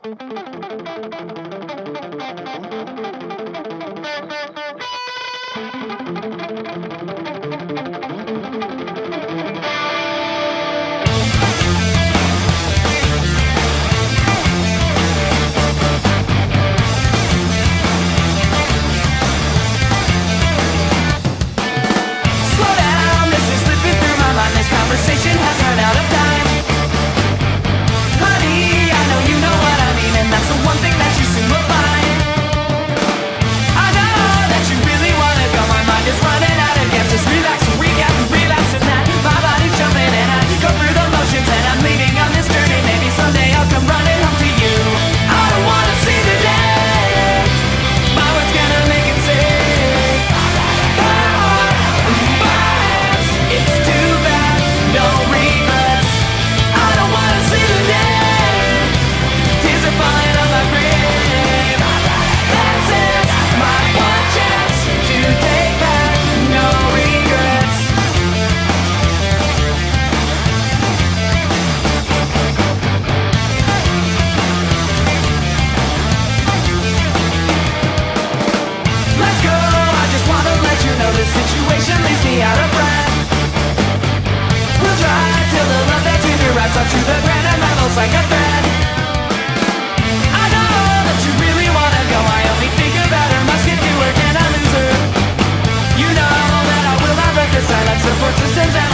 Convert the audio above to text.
Conversation has run out of time. Honey, I know you know what I mean, and that's the one thing that you soon will find. I know that you really wanna go, my mind is running out of gas. Just relax and recap and relapse in that. My body's jumping and I go through the motions, and I'm leaving on this journey. Maybe someday I'll come running home to you. I don't wanna see the day my words gonna make it safe. But it's too bad, no regrets. I don't wanna see the day tears are falling on my grave. This is my one chance to take back, no regrets. Let's go, I just wanna let you know this situation leaves me out of breath. We'll try till the love that's in your eyes up to the ground and levels like a thread. I know that you really wanna go, I only think about her, must get to her, can I lose her? You know that I will not break the silent support systems and